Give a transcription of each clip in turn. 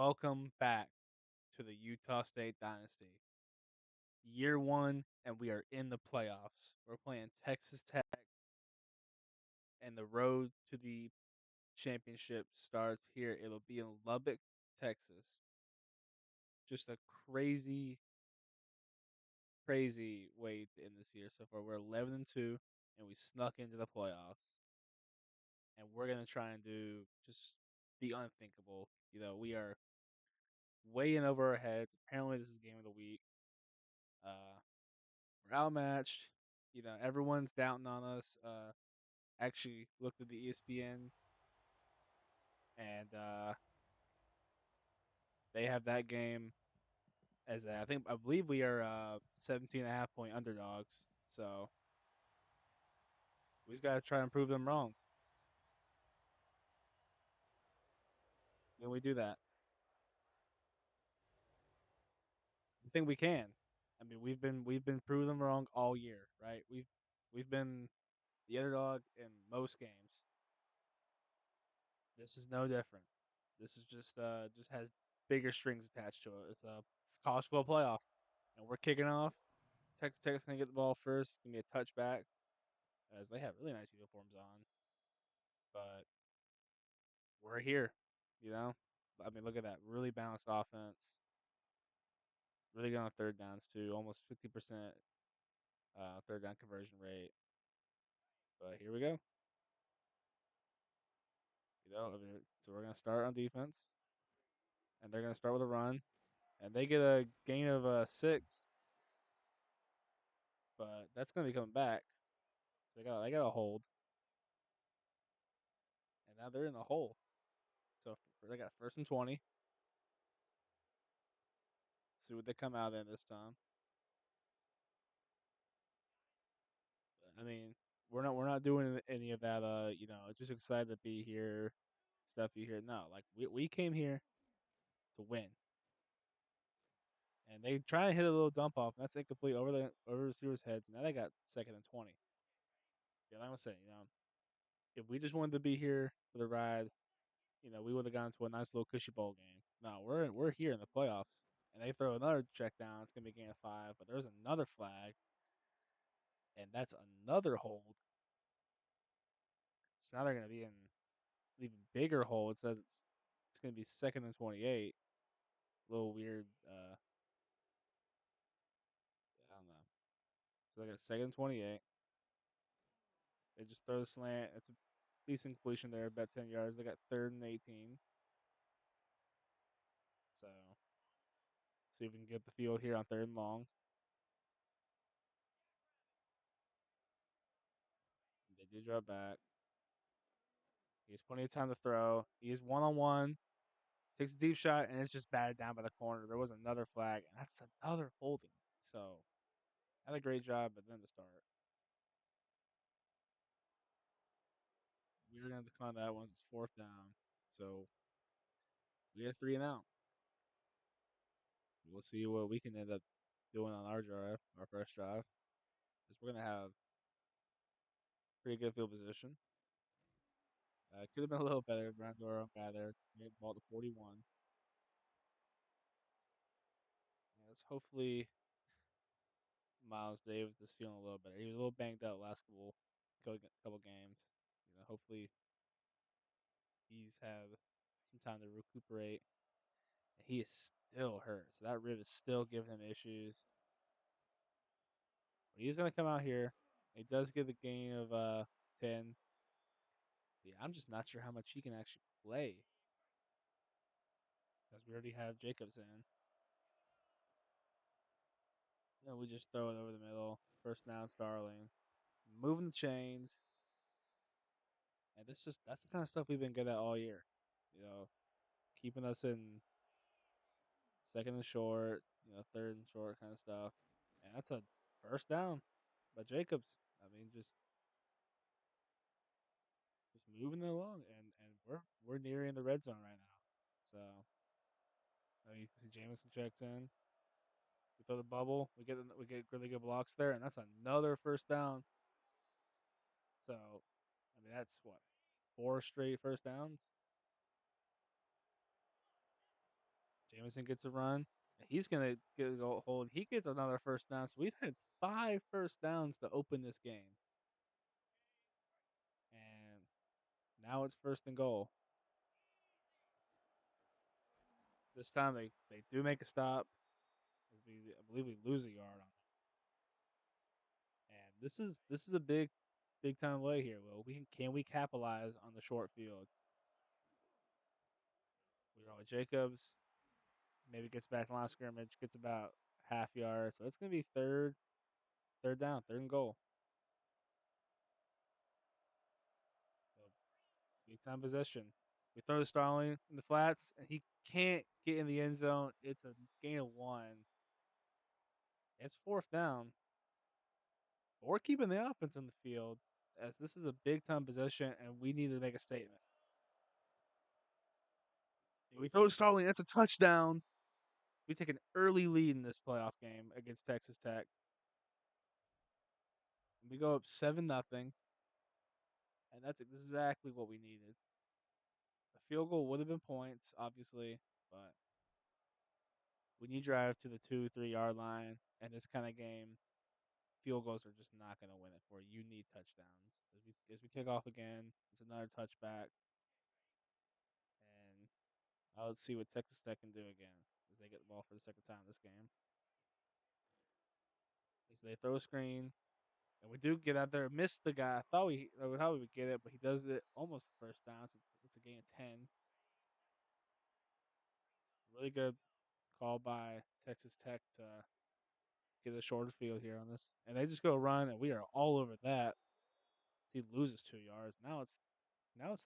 Welcome back to the Utah State Dynasty. Year one, and we are in the playoffs. We're playing Texas Tech, and the road to the championship starts here. It'll be in Lubbock, Texas. Just a crazy way to end this year so far. We're 11-2, and we snuck into the playoffs. And we're gonna try and do just the unthinkable. We are way in over our heads. Apparently, this is game of the week. Uh, We're outmatched. Everyone's doubting on us. Actually looked at the ESPN and they have that game as I believe we are 17 and a half point underdogs. So we just got to try and prove them wrong. Can we do that? I think we can. I mean, we've been proving them wrong all year, right? We've been the underdog in most games. This is no different. This is just has bigger strings attached to it. It's a college football playoff, and we're kicking off. Texas Tech's gonna get the ball first. Give me a touchback as they have really nice uniforms on, but we're here. You know, I mean, look at that, really balanced offense. Really good on third downs too, almost 50% third down conversion rate. But here we go. I mean, so we're gonna start on defense, and they're gonna start with a run, and they get a gain of 6, but that's gonna be coming back. So they got a hold, and now they're in the hole. So they got first and 20. See what they come out in this time. I mean, we're not doing any of that. Just excited to be here. Stuff you hear. No, like we came here to win, and they try and hit a little dump off, and that's incomplete over the receiver's heads. Now they got second and 20. Like I was saying, if we just wanted to be here for the ride, we would have gone to a nice little cushy bowl game. No, we're here in the playoffs, and they throw another check down. It's gonna be a gain of 5, but there's another flag, and that's another hold. So now they're gonna be in an even bigger hole. It says it's gonna be second and 28. A little weird. I don't know. So they got second and 28. They just throw the slant. It's a decent completion there, about 10 yards. They got third and 18. So see if we can get the field here on third and long. They do drop back. He has plenty of time to throw. He is one on one. Takes a deep shot, and it's just batted down by the corner. There was another flag, and that's another holding. So had a great job, but then to start, we're gonna decline that once it's fourth down. So we get 3 and out. We'll see what we can end up doing on our drive, our first drive. Because we're gonna have pretty good field position. Could have been a little better. Brand Doro guy there. Made the ball to 41. Yes, hopefully Miles Davis is feeling a little better. He was a little banged up last couple games. Hopefully he's had some time to recuperate. And he is still hurt, so that rib is still giving him issues. But he's gonna come out here. He does get the gain of 10. Yeah, I'm just not sure how much he can actually play because we already have Jacobs in. We just throw it over the middle. First down, Starling. Moving the chains. And that's the kind of stuff we've been good at all year. You know, keeping us in second and short, third and short kind of stuff. And that's a first down by Jacobs. I mean, just moving it along, and we're nearing the red zone right now. So you can see Jameson checks in. We throw the bubble. We get really good blocks there, and that's another first down. So, I mean, that's what 4 straight first downs. Jameson gets a run. He's gonna get a go hold. He gets another first down. So we've had 5 first downs to open this game, and now it's first and goal. This time they do make a stop. I believe we lose a yard on it. And this is a big time play here. Well, we capitalize on the short field? We go with Jacobs. Maybe gets back to line of scrimmage. Gets about half yard. So it's gonna be third down, third and goal. So big time possession. We throw to Starling in the flats, and he can't get in the end zone. It's a gain of 1. It's fourth down. But we're keeping the offense on the field as this is a big time possession, and we need to make a statement. We throw to Starling. That's a touchdown. We take an early lead in this playoff game against Texas Tech. We go up 7-0, and that's exactly what we needed. A field goal would have been points, obviously, but when you drive to the 2-3 yard line and this kind of game, field goals are just not going to win it for you. You need touchdowns. As we kick off again, it's another touchback, and let's see what Texas Tech can do again as they get the ball for the second time this game. As they throw a screen, and we do get out there, miss the guy. I thought we would get it, but he does it almost first down. So it's a gain of 10. Really good call by Texas Tech to get a shorter field here on this, and they just go run, and we are all over that. He loses 2 yards. Now it's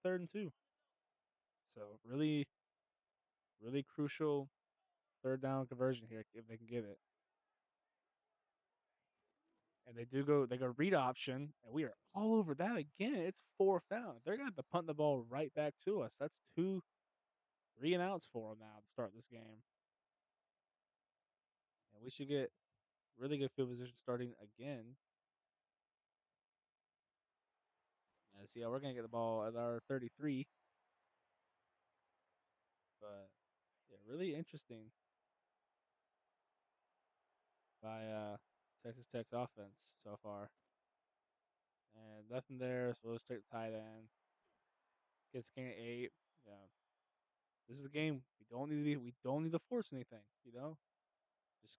third and 2. So really crucial third down conversion here if they can get it. And they go read option, and we are all over that again. It's fourth down. They're gonna have to punt the ball right back to us. That's 3 and outs for them now to start this game. And we should get really good field position starting again. And see how we're gonna get the ball at our 33. But yeah, really interesting by Texas Tech's offense so far. And nothing there, so we'll just take the tight end. Gets gain 8. Yeah. This is a game we don't need to force anything. Just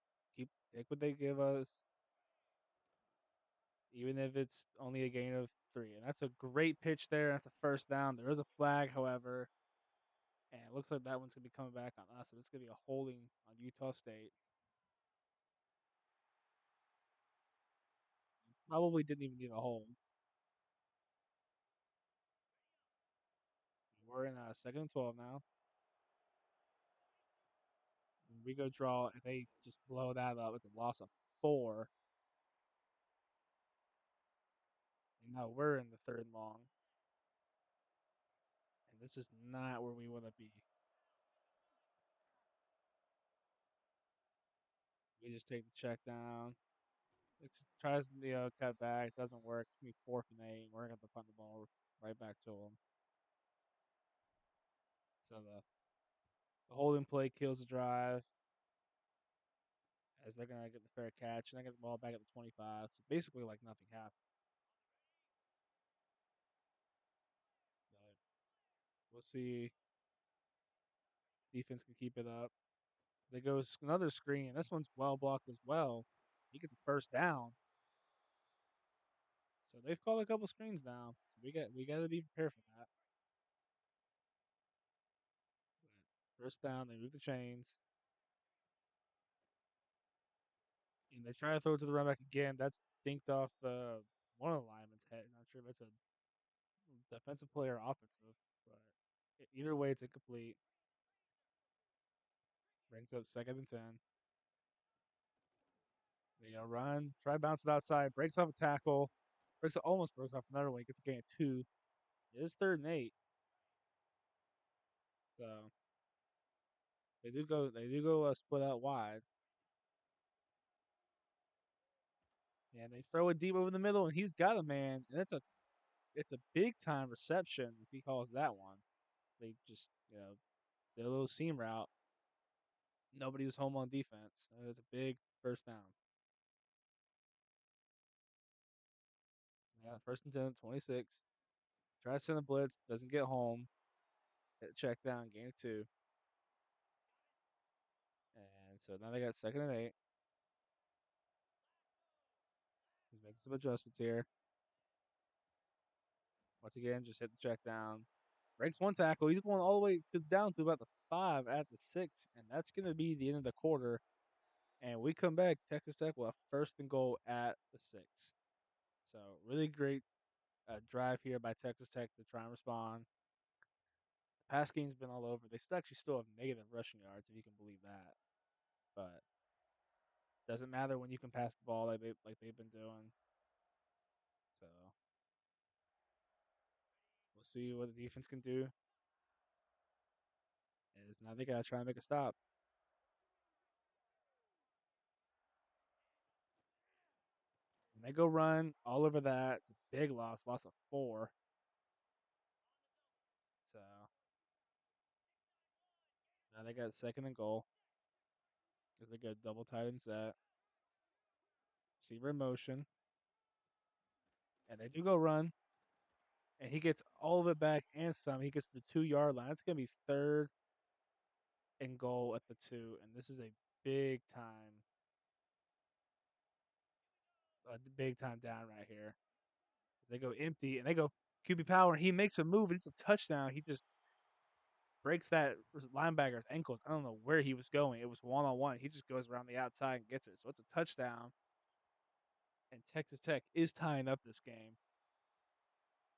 take what they give us, even if it's only a gain of 3. And that's a great pitch there. That's a first down. There is a flag, however, and it looks like that one's gonna be coming back on us. So it's gonna be a holding on Utah State. Probably didn't even need a hold. We're in second and 12 now. We go draw, and they just blow that up. It's a loss of 4. And now we're in the third and long. And this is not where we want to be. We just take the check down. It tries to cut back, doesn't work. It's gonna be 4th and 8. We're gonna have to punt the ball right back to them. So the holding play kills the drive as they're gonna get the fair catch and they get the ball back at the 25. So basically, like nothing happened. But we'll see. Defense can keep it up. They go another screen. This one's well blocked as well. He gets a first down. So they've called a couple screens now. So we got to be prepared for that. First down, they move the chains. And they try to throw it to the running back again. That's dinked off one of the linemen's head. Not sure if it's a defensive player or offensive, but either way, it's incomplete. Brings up second and 10. They run, try bounce it outside, breaks off a tackle, almost breaks off another one. Gets a gain of 2. It is 3rd and 8. So they do go split out wide. And they throw it deep over the middle, and he's got a man, and it's a big time reception as he calls that one. They just their little seam route. Nobody was home on defense. It was a big first down. Yeah, first and 10, 26. Try to send a blitz, doesn't get home. Hit check down, gain of 2. And so now they got second and 8. He's making some adjustments here. Once again, just hit the check down. Breaks one tackle. He's going all the way to down to about the 5 at the 6. And that's going to be the end of the quarter. And we come back, Texas Tech will have first and goal at the 6. So really great drive here by Texas Tech to try and respond. The pass game's been all over. They still actually still have negative rushing yards, if you can believe that. But doesn't matter when you can pass the ball like they've been doing. So we'll see what the defense can do. Is now they gotta try and make a stop. And they go run all over that. It's a big loss of 4. So now they got second and goal because they go double tight end set. Receiver in motion. And they do go run. And he gets all of it back and some. He gets to the 2 yard line. It's gonna be third and goal at the 2. And this is a big time big time down right here. They go empty and they go QB power and he makes a move and it's a touchdown. He just breaks that linebacker's ankles. I don't know where he was going. It was one on one. He just goes around the outside and gets it. So it's a touchdown. And Texas Tech is tying up this game.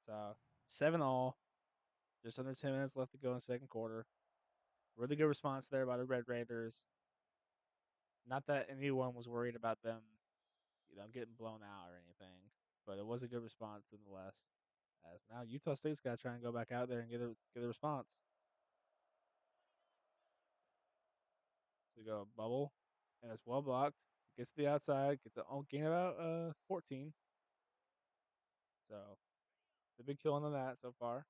So 7-all. Just under 10 minutes left to go in the second quarter. Really good response there by the Red Raiders. Not that anyone was worried about them, getting blown out or anything, but it was a good response nonetheless. As now Utah State's got to try and go back out there and get a response. So they go bubble, and it's well blocked. Gets to the outside, gets a gain about 14. So the big kill on that so far.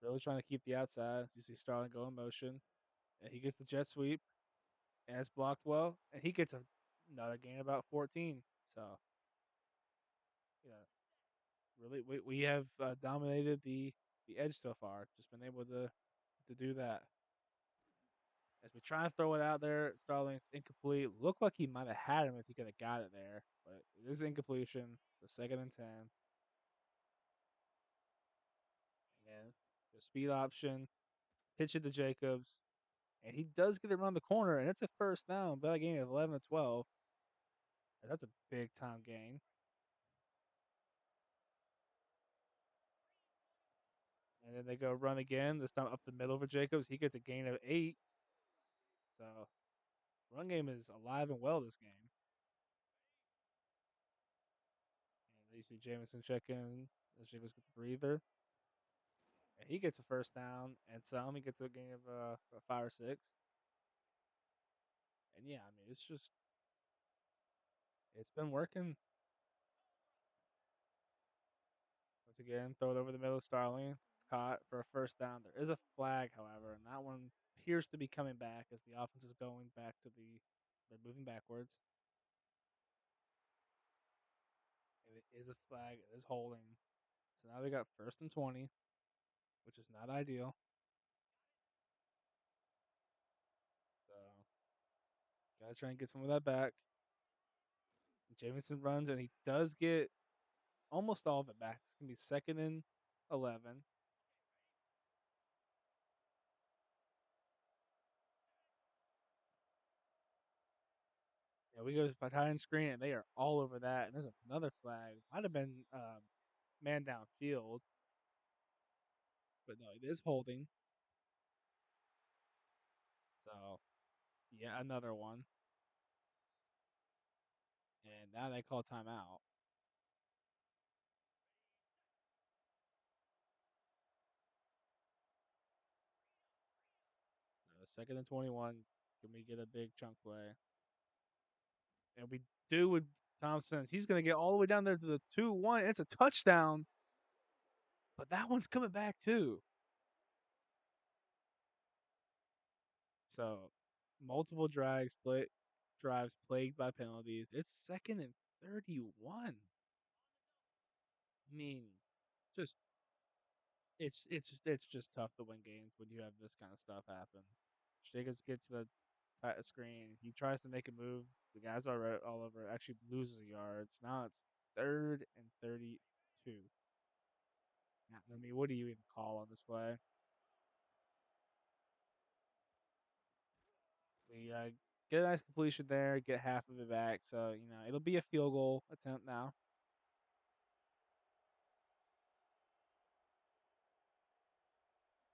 Really trying to keep the outside. You see Starling go in motion, and he gets the jet sweep, and it's blocked well, and he gets another gain about 14. So really we have dominated the edge so far. Just been able to do that. As we try and throw it out there, Starling's incomplete. Looked like he might have had him if he could have got it there, but it is incompletion. It's a second and 10. And the speed option, pitch it to Jacobs, and he does get it around the corner, and it's a first down, but a gain of 11 to 12. And that's a big time gain. And then they go run again, this time up the middle for Jacobs. He gets a gain of 8. So run game is alive and well this game. And you see Jameson check in as Jacobs gets a breather. And he gets a first down and some. He gets a gain of 5 or 6. And yeah, I mean, it's been working. Once again, throw it over the middle of Starling. It's caught for a first down. There is a flag, however, and that one appears to be coming back as the offense is going back to they're moving backwards. And it is a flag. It is holding. So now they got first and 20, which is not ideal. So gotta try and get some of that back. Jameson runs and he does get almost all of it back. It's gonna be second and 11. Yeah, we go to battalion screen and they are all over that. And there's another flag. Might have been man downfield, but no, it is holding. So yeah, another one. And now they call timeout. So second and 21. Can we get a big chunk play? And we do with Thompson. He's going to get all the way down there to the 2-1. It's a touchdown. But that one's coming back too. So multiple drives plagued by penalties. It's 2nd and 31. I mean, just it's just tough to win games when you have this kind of stuff happen. Jacobs gets the screen. He tries to make a move. The guys are all over. Actually loses yards. Now it's 3rd and 32. I mean, what do you even call on this play? We get a nice completion there. Get half of it back. So it'll be a field goal attempt now.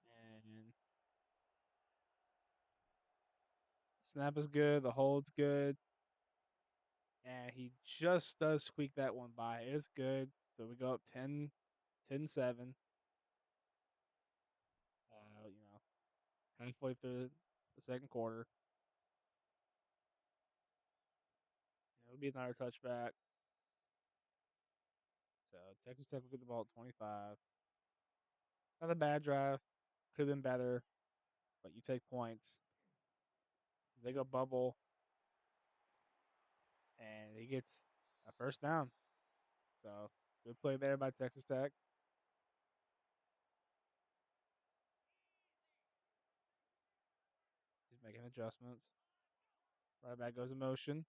And snap is good. The hold's good. And he just does squeak that one by. It's good. So we go up 10-7. Halfway through the second quarter. It'll be another touchback. So Texas Tech will get the ball at 25. Not a bad drive. Could have been better, but you take points. They go bubble, and he gets a first down. So good play there by Texas Tech. He's making adjustments. Right back goes in motion.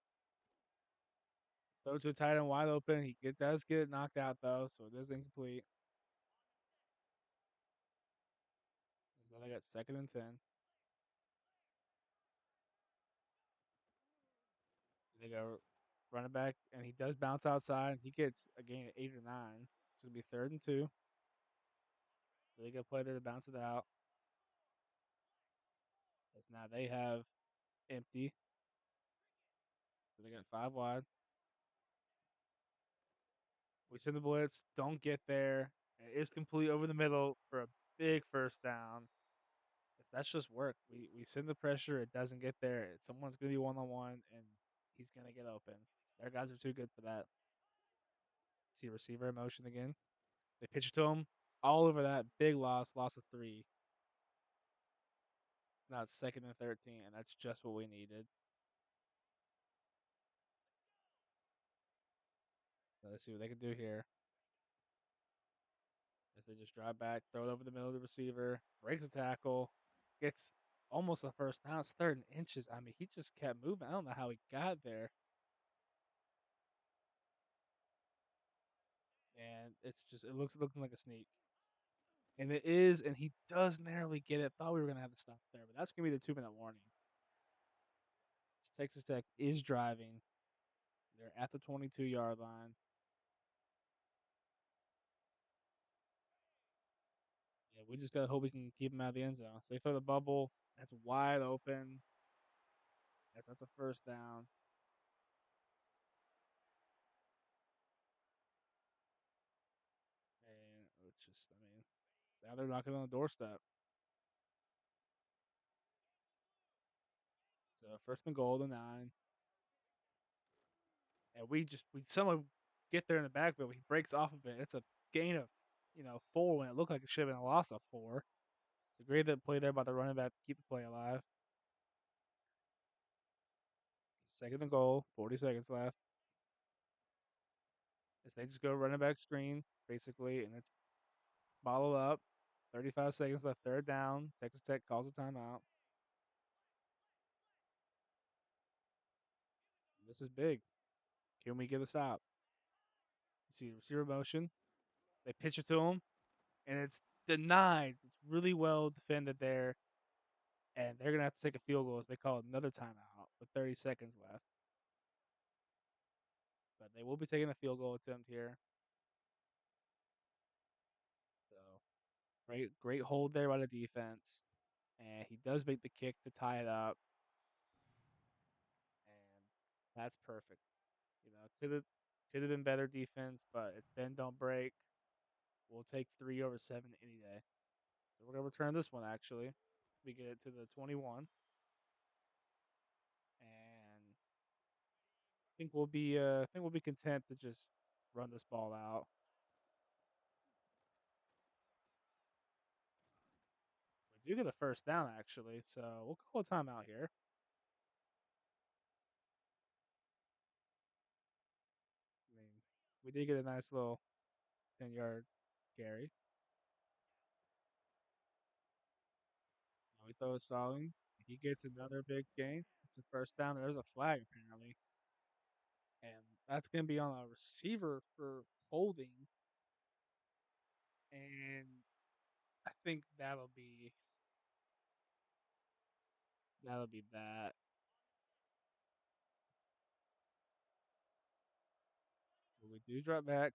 Throw to a tight end wide open. Does get it knocked out though, so it is incomplete. So they got 2nd and 10. They go running back, and he does bounce outside. He gets a gain of 8 or 9. It's gonna be 3rd and 2. Really good play there to bounce it out. As now they have empty, so they got 5 wide. We send the blitz, don't get there. And it is complete over the middle for a big first down. That's just work. We send the pressure, it doesn't get there. Someone's gonna be 1-on-1, and he's gonna get open. Their guys are too good for that. See receiver in motion again. They pitch it to him all over that big loss of 3. It's now 2nd and 13, and that's just what we needed. So let's see what they can do here. As they just drive back, throw it over the middle of the receiver, breaks a tackle, gets almost a first down. It's 3rd and inches. I mean, he just kept moving. I don't know how he got there. And it looks looking like a sneak. And it is, and he does narrowly get it. Thought we were gonna have to stop there, but that's gonna be the 2-minute warning. Texas Tech is driving. They're at the 22-yard line. Yeah, we just gotta hope we can keep them out of the end zone. So they throw the bubble. That's wide open. That's a first down. And it's just, I mean, now they're knocking on the doorstep. So 1st and goal to 9. And we somehow get there in the backfield. He breaks off of it. It's a gain of 4 when it looked like it should have been a loss of 4. It's a great play there by the running back to keep the play alive. 2nd and goal, 40 seconds left. As they just go running back screen, basically, and it's bottled up. 35 seconds left, 3rd down. Texas Tech calls a timeout. This is big. Can we get a stop? You see receiver motion. They pitch it to him, and it's denied. It's really well defended there, and they're gonna have to take a field goal as they call another timeout with 30 seconds left. But they will be taking a field goal attempt here. So great hold there by the defense, and he does make the kick to tie it up, and that's perfect. Could have been better defense, but it's bend don't break. We'll take 3/7 any day. So we're gonna return this one actually. We get it to the 21, and I think we'll be content to just run this ball out. You get a first down actually, so we'll call a timeout here. I mean, we did get a nice little 10-yard carry. Now we throw it Stalling. He gets another big gain. It's a first down. There's a flag apparently, and that's going to be on a receiver for holding. And I think that'll be that. But we do drop back.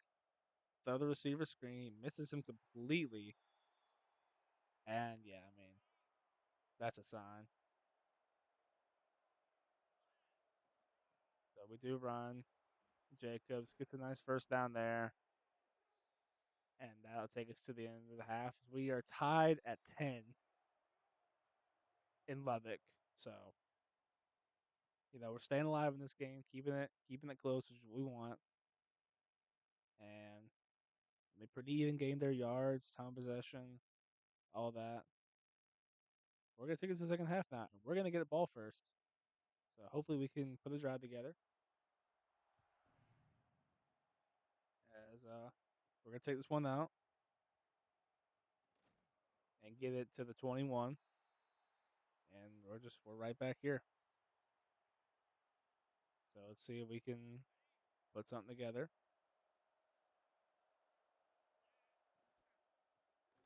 Throw the receiver screen, misses him completely. And yeah, I mean, that's a sign. So we do run. Jacobs gets a nice first down there. And that'll take us to the end of the half. We are tied at 10 in Lubbock. So, we're staying alive in this game, keeping it close, which is what we want. And I mean, pretty even game their yards, time of possession, all that. We're gonna take it to the second half now. We're gonna get the ball first. So hopefully we can put a drive together. As we're gonna take this one out and get it to the 21. And we're right back here. So let's see if we can put something together.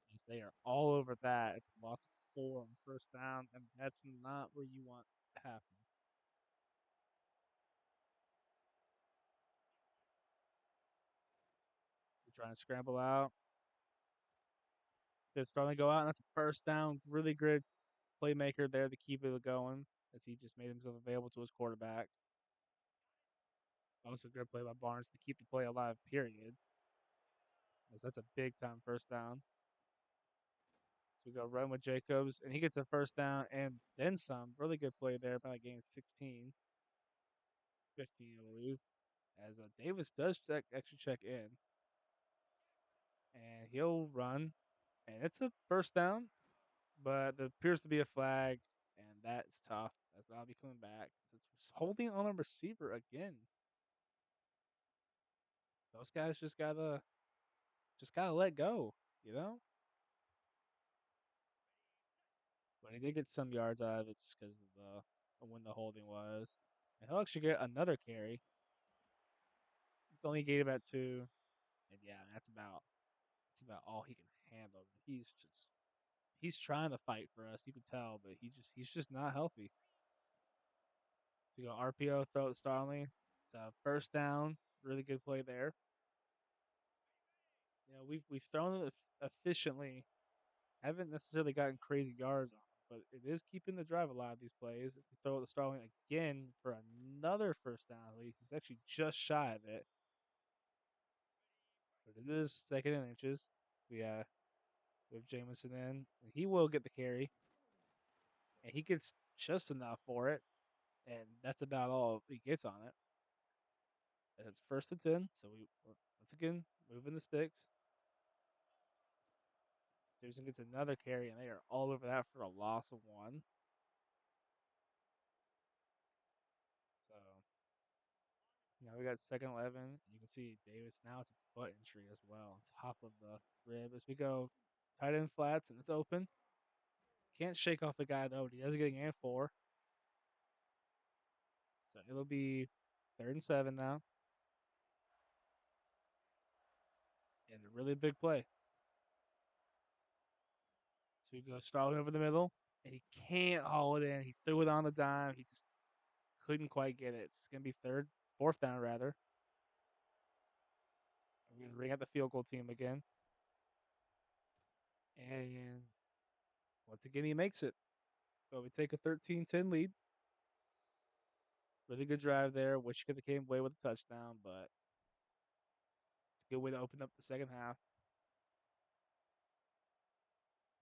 Yes, they are all over that. It's a loss of 4 on first down, and that's not where you want to happen. You're trying to scramble out. They're starting to go out, and that's a first down. Really good playmaker there to keep it going as he just made himself available to his quarterback. Also, good play by Barnes to keep the play alive, period. As that's a big time first down. So we go run with Jacobs, and he gets a first down and then some. Really good play there by gain 16, 15, I believe. As Davis does actually check in, and he'll run, and it's a first down, but there appears to be a flag, and that's tough. That's not be coming back. So it's holding on a receiver again. Those guys just gotta let go, you know. But he did get some yards out of it just because of the of when the holding was. And he'll actually get another carry. It's only gained about 2, and yeah, that's about all he can handle. He's trying to fight for us. You can tell, but he's just not healthy. So you go RPO, throw it Starling. It's a first down. Really good play there. We've thrown it efficiently. Haven't necessarily gotten crazy yards on him, but it is keeping the drive alive. These plays. If we throw it to Starling again for another first down, he's actually just shy of it. But it is second and inches. So yeah, we have Jamison in, and he will get the carry, and he gets just enough for it, and that's about all he gets on it. And it's first and 10, so we're once again moving the sticks. Jameson gets another carry, and they are all over that for a loss of 1. So we got second 11. You can see Davis now it's a foot injury as well on top of the rib as we go tight end flats, and it's open. Can't shake off the guy though, but he does get a 4. So it'll be third and 7 now. And a really big play. So we go Starling over the middle, and he can't haul it in. He threw it on the dime. He just couldn't quite get it. It's gonna be fourth down rather. We're gonna bring out the field goal team again. And once again he makes it. So we take a 13-10 lead. Really good drive there. Wish he could have came away with a touchdown, but it's a good way to open up the second half.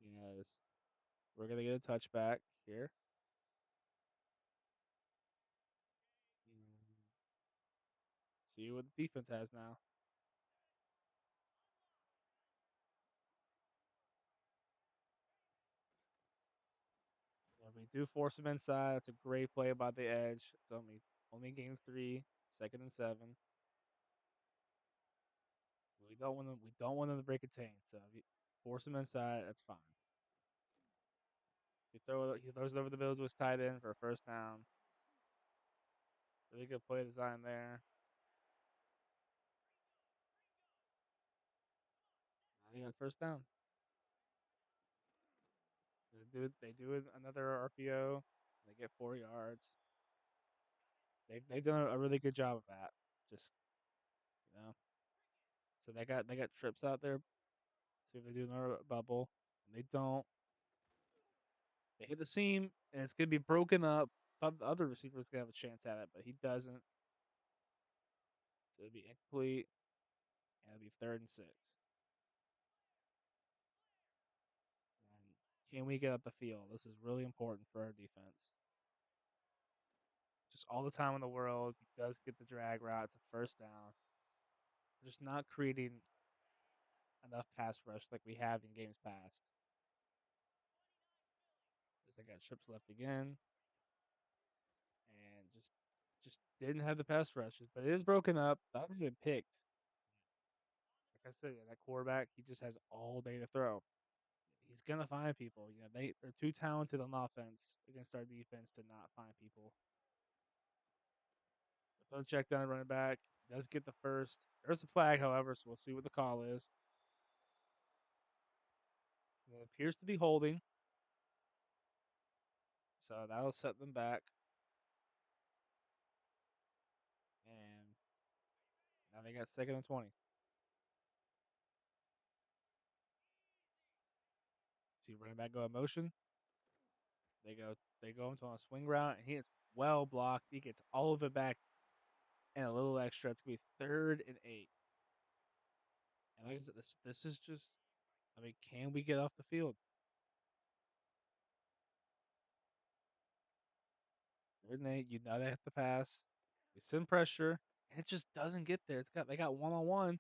Yes. We're gonna get a touchback here. Mm, see what the defense has now. we do force him inside. It's a great play by the edge. It's only game 3, 2nd and 7. We don't want them to break a chain. So if you force him inside, that's fine. He throws it over the middle to his tight end for a first down. Really good play design there. Now they got first down. They do another RPO. They get 4 yards. They've done a really good job of that. Just you know, so they got trips out there. See if they do another bubble, and they don't. They hit the seam, and it's gonna be broken up. Thought the other receiver's gonna have a chance at it, but he doesn't. So it'll be incomplete, and it'll be 3rd and 6. And can we get up the field? This is really important for our defense. Just all the time in the world, he does get the drag route. It's a first down. We're just not creating enough pass rush like we have in games past. Just they got trips left again, and just didn't have the pass rushes. But it is broken up. That would have been picked. Like I said, yeah, that quarterback, he just has all day to throw. He's gonna find people. They're too talented on offense against our defense to not find people. The throw check down running back does get the first. There's a flag, however, so we'll see what the call is. It appears to be holding, so that'll set them back. And now they got 2nd and 20. See running back go in motion. They go into a swing route, and he is well blocked. He gets all of it back and a little extra. It's gonna be 3rd and 8. And like I said, this is just. I mean, can we get off the field? 3rd and 8. They have to pass. We send pressure, and it just doesn't get there. They got 1-on-1,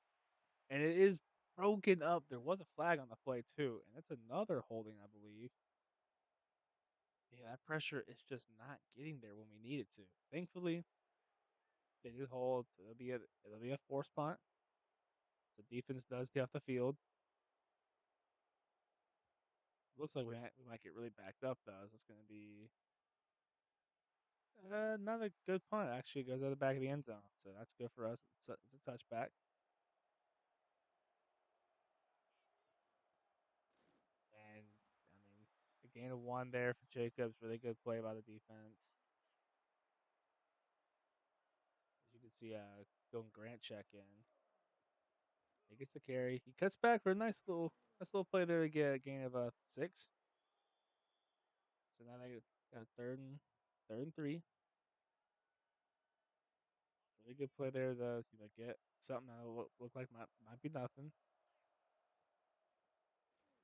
and it is broken up. There was a flag on the play too, and that's another holding, I believe. Yeah, that pressure is just not getting there when we need it to. Thankfully, they do hold. So it'll be a forced punt. The defense does get off the field. Looks like we might get really backed up though. So it's going to be not a good punt. Actually, it goes out the back of the end zone, so that's good for us. It's a touchback, and I mean a gain of 1 there for Jacobs. Really good play by the defense. As you can see, going Grant check in. He gets the carry. He cuts back for a nice little play there to get a gain of 6. So now they got third and 3. Really good play there to get something that look like might be nothing.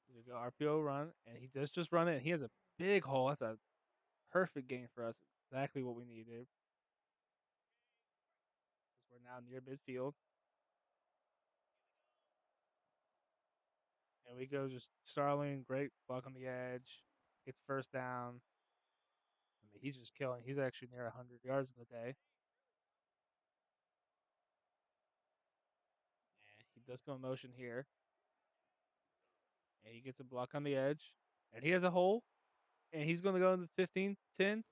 You go RPO run, and he does just run it. And he has a big hole. That's a perfect game for us. Exactly what we needed. Because we're now near midfield, and we go just Starling, great block on the edge, gets first down. I mean, he's just killing. He's actually near 100 yards in the day, and he does go in motion here, and he gets a block on the edge, and he has a hole, and he's going to go in the 15, 10,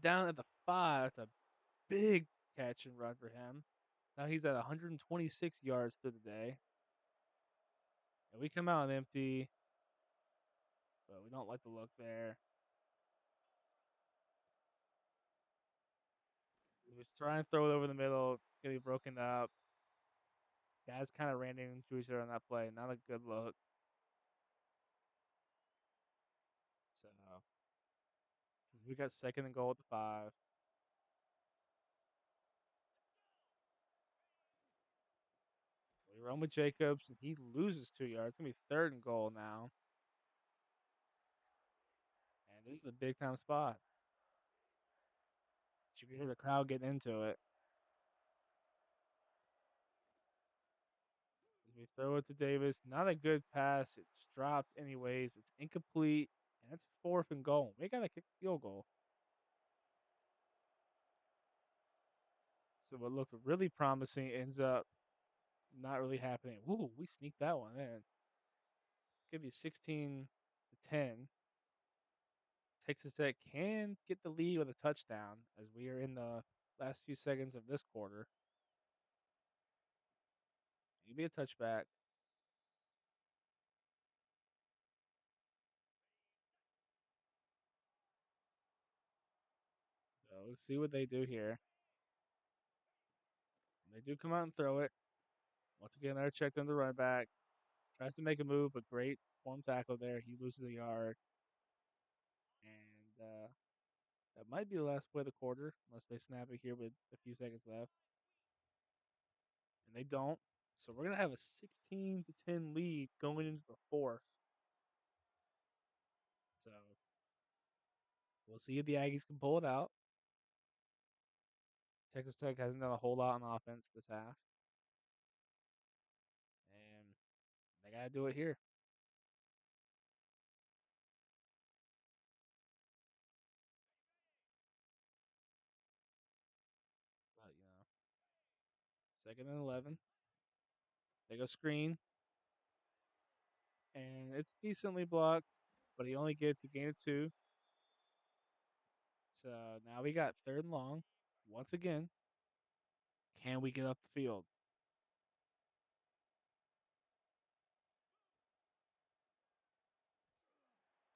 down at the 5. That's a big catch and run for him. Now he's at 126 yards through the day. And we come out empty, but we don't like the look there. We was trying to throw it over the middle, gonna be broken up. Guys kind of ran into each other on that play. Not a good look. So we got 2nd and goal at the 5. We run with Jacobs, and he loses 2 yards. It's gonna be 3rd and goal now. And this is a big time spot. You can hear the crowd getting into it. We throw it to Davis. Not a good pass. It's dropped anyways. It's incomplete, and it's 4th and goal. We gotta kick the field goal. So what looked really promising ends up not really happening. Ooh, we sneaked that one in. Could be 16-10. Texas Tech can get the lead with a touchdown as we are in the last few seconds of this quarter. Maybe a touchback. So let's see what they do here. They do come out and throw it. Once again, they're checked on the run back. Tries to make a move, but great form tackle there. He loses a yard. And that might be the last play of the quarter, unless they snap it here with a few seconds left. And they don't. So we're gonna have a 16-10 lead going into the fourth. So we'll see if the Aggies can pull it out. Texas Tech hasn't done a whole lot on offense this half. And they gotta do it here. But second and 11. They go screen. And it's decently blocked, but he only gets a gain of 2. So now we got 3rd and long. Once again, can we get up the field?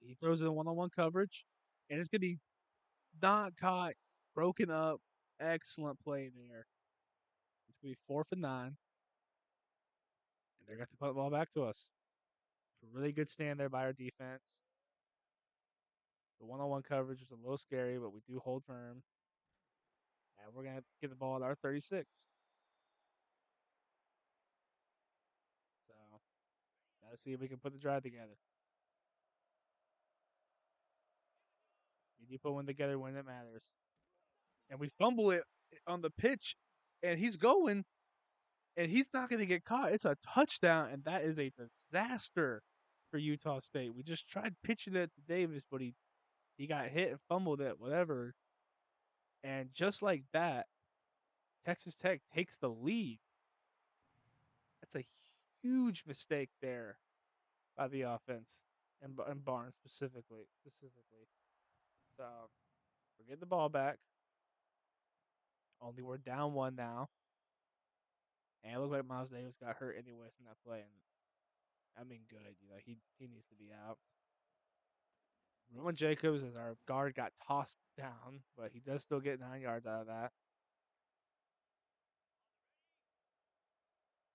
He throws in one-on-one coverage, and it's gonna be not caught, broken up. Excellent play there. It's gonna be 4th and 9, and they're gonna have to put the ball back to us. A really good stand there by our defense. The one-on-one coverage was a little scary, but we do hold firm, and we're gonna get the ball at our 36. So gotta see if we can put the drive together. You need to put one together when it matters. And we fumble it on the pitch, and he's going, and he's not going to get caught. It's a touchdown, and that is a disaster for Utah State. We just tried pitching it to Davis, but he got hit and fumbled it, whatever. And just like that, Texas Tech takes the lead. That's a huge mistake there by the offense and Barnes specifically. So we're getting the ball back. Only we're down 1 now. And it looked like Miles Davis got hurt anyways in that play. And I mean, good. He needs to be out. Roman Jacobs, as our guard, got tossed down, but he does still get 9 yards out of that.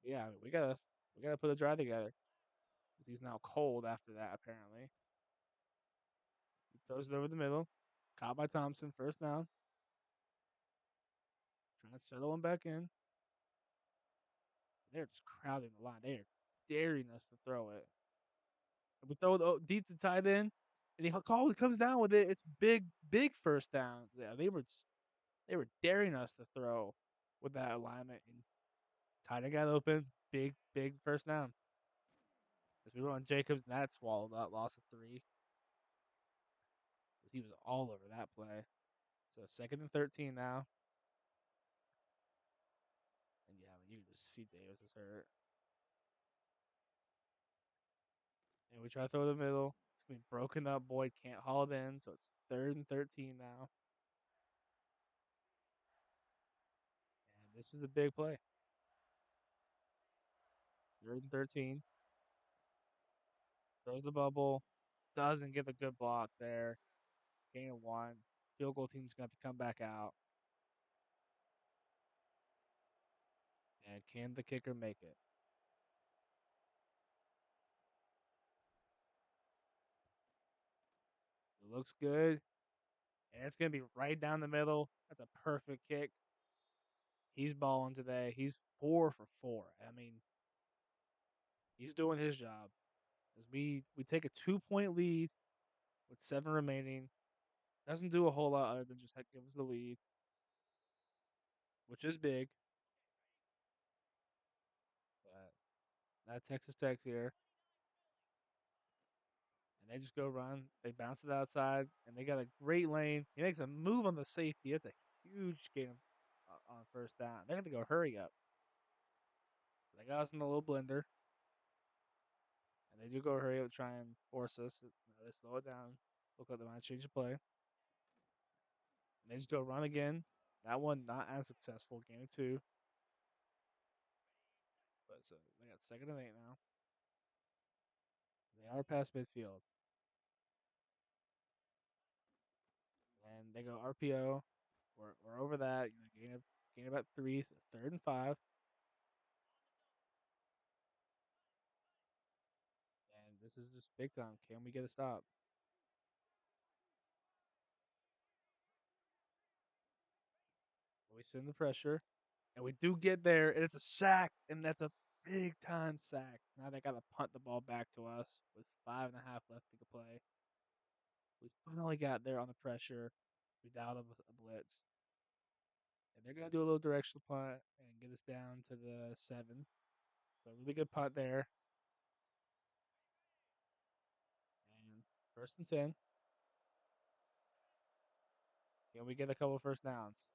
Yeah, we gotta put a drive together. He's now cold after that. Apparently, he throws it over the middle, caught by Thompson. First down. Trying to settle him back in. They're just crowding the line. They are daring us to throw it. And we throw it deep to tight end, and he comes down with it. It's big first down. Yeah, they were daring us to throw with that alignment, and tight end got open. Big first down. As we were on Jacobs, and that swallowed that loss of 3. He was all over that play. So 2nd and 13 now. And yeah, you can just see Davis is hurt. And we try to throw the middle. It's going to be broken up. Boyd can't haul it in. So it's 3rd and 13 now. And this is the big play. 3rd and 13. Throws the bubble. Doesn't get the good block there. Gain of 1. Field goal team's going to have to come back out. And can the kicker make it? It looks good. And it's going to be right down the middle. That's a perfect kick. He's balling today. He's 4 for 4. I mean, he's doing his job. As we take a 2-point lead with 7 remaining. Doesn't do a whole lot other than just give us the lead, which is big. But that Texas Tech's here. and they just go run. They bounce it outside, and they got a great lane. He makes a move on the safety. It's a huge gain on first down. They have to go hurry up. They got us in the little blender, and they do go hurry up, try and force us. They slow it down. Look like they might change the play. And they just go run again. That one not as successful. Gain of 2. But so they got 2nd and 8 now. They are past midfield. And they go RPO. We're over that. Gain about 3. So 3rd and 5. And this is just big time. Can we get a stop? We send the pressure, and we do get there, and it's a sack, and that's a big time sack. Now they got to punt the ball back to us with 5.5 left to play. We finally got there on the pressure. We dialed up a blitz, and they're gonna do a little directional punt and get us down to the 7. So really good punt there. And 1st and 10. Can we get a couple first downs?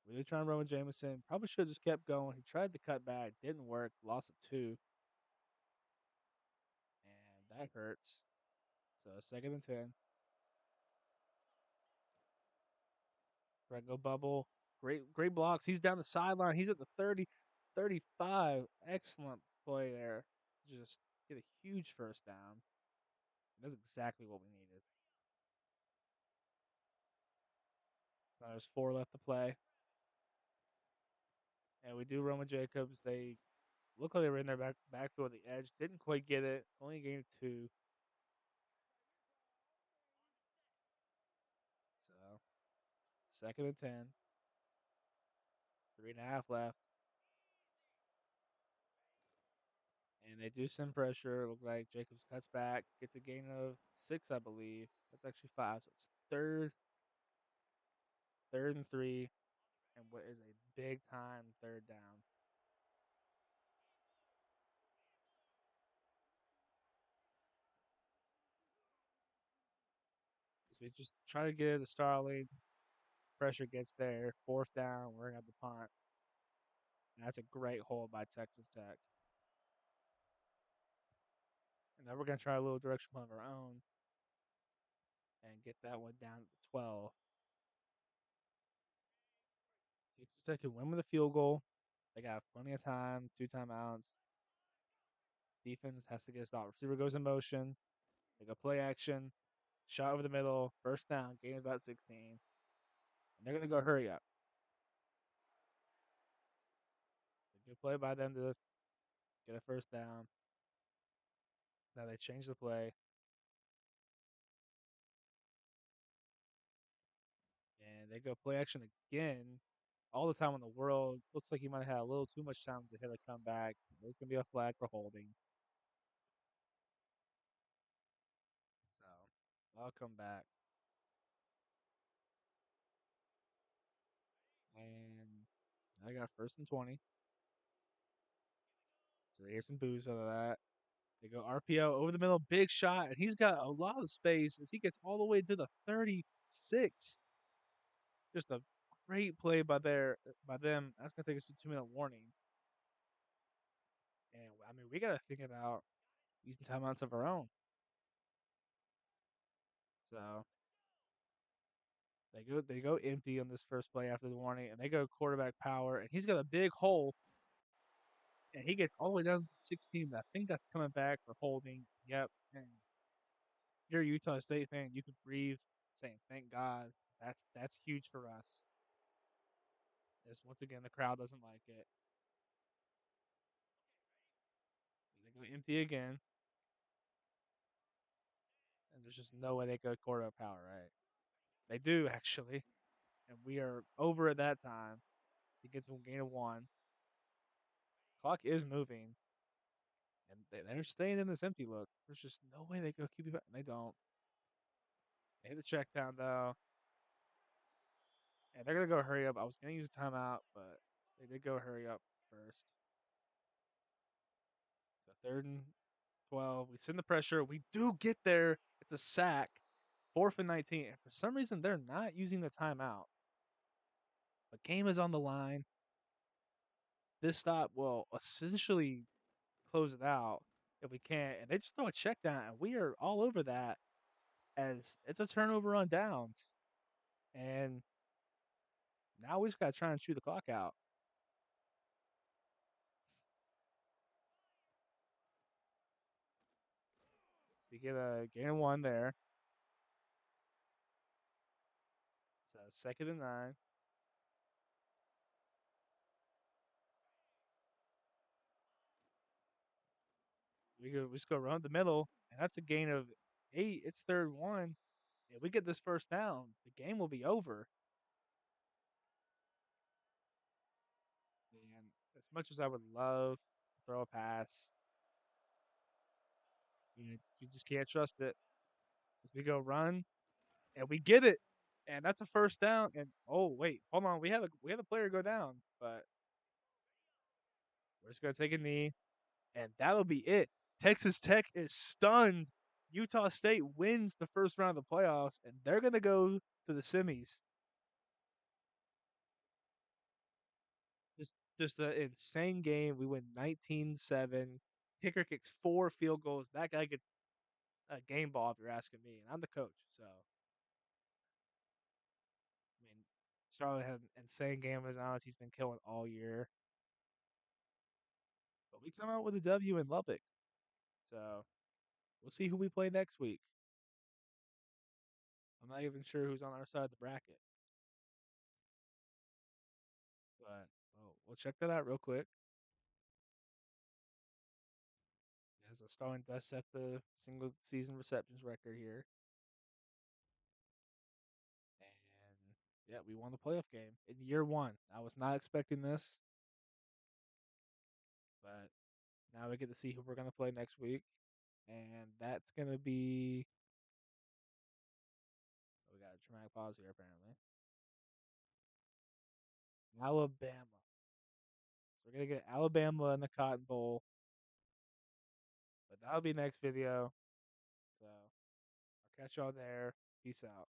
Really trying to run with Jameson. Probably should have just kept going. He tried to cut back, didn't work. Loss of 2, and that hurts. So 2nd and 10. Frego bubble. Great blocks. He's down the sideline. He's at the 30, 35. Excellent play there. Just get a huge first down. That's exactly what we needed. So there's 4 left to play. And we do run with Jacobs. They look like they were in their backfield at the edge. Didn't quite get it. It's only a gain of 2. So 2nd and 10. 3.5 left. And they do send pressure. Look like Jacobs cuts back, gets a gain of 6, I believe. That's actually 5. So it's third and 3, and what is a big time 3rd down. So we just try to get it to Starling. Pressure gets there. 4th down. We're gonna have the punt. And that's a great hold by Texas Tech. And then we're gonna try a little direction punt of our own and get that one down to 12. Texas Tech can win with a field goal. They got plenty of time. 2 timeouts. Defense has to get a stop. Receiver goes in motion. They go play action. Shot over the middle. 1st down. Gain about 16. And they're gonna go hurry up. A good play by them to get a 1st down. So now they change the play. And they go play action again. All the time in the world. Looks like he might have had a little too much time to hit a comeback. There's gonna be a flag for holding. So I'll come back. And I got 1st and 20. So here's some booze out of that. They go RPO over the middle, big shot, and he's got a lot of space as he gets all the way to the 36. Just a great play by them. That's gonna take us to 2-minute warning. And I mean, we gotta think about using timeouts of our own. So they go empty on this first play after the warning, and they go quarterback power, and he's got a big hole, and he gets all the way down to 16. I think that's coming back for holding. Yep. And if you're a Utah State fan, you could breathe, saying thank God. That's huge for us. As once again the crowd doesn't like it. They go empty again, and there's just no way they go quarterback power, right? They do actually, and we are over at that time to get to a gain of 1. Clock is moving, and they're staying in this empty look. There's just no way they go QB back. They don't. They hit the check down though, and they're gonna go hurry up. I was gonna use a timeout, but they did go hurry up first. So 3rd and 12. We send the pressure. We do get there. It's a sack, 4th and 19. And for some reason, they're not using the timeout. The game is on the line. This stop will essentially close it out if we can't. And they just throw a check down, and we are all over that as it's a turnover on downs. And now we just got to try and shoot the clock out. We get a gain of 1 there. So 2nd and 9. We just go run the middle, and that's a gain of 8. It's 3rd and 1. If we get this first down, the game will be over. And as much as I would love to throw a pass, you just can't trust it. As we go run, and we get it, and that's a first down. And oh wait, hold on, we have a player go down, but we're just gonna take a knee, and that'll be it. Texas Tech is stunned. Utah State wins the first round of the playoffs, and they're gonna go to the semis. Just an insane game. We win 19-7. Kicker kicks 4 field goals. That guy gets a game ball if you're asking me, and I'm the coach. So I mean, Charlotte had an insane game as honest. He's been killing all year. But we come out with a W in Lubbock. So we'll see who we play next week. I'm not even sure who's on our side of the bracket. But we'll check that out real quick. As the Starling does set the single season receptions record here. And yeah, we won the playoff game in year 1. I was not expecting this. But now we get to see who we're going to play next week. And that's going to be. Oh, we got a dramatic pause here, apparently. Alabama. So we're going to get Alabama in the Cotton Bowl. But that'll be next video. So I'll catch y'all there. Peace out.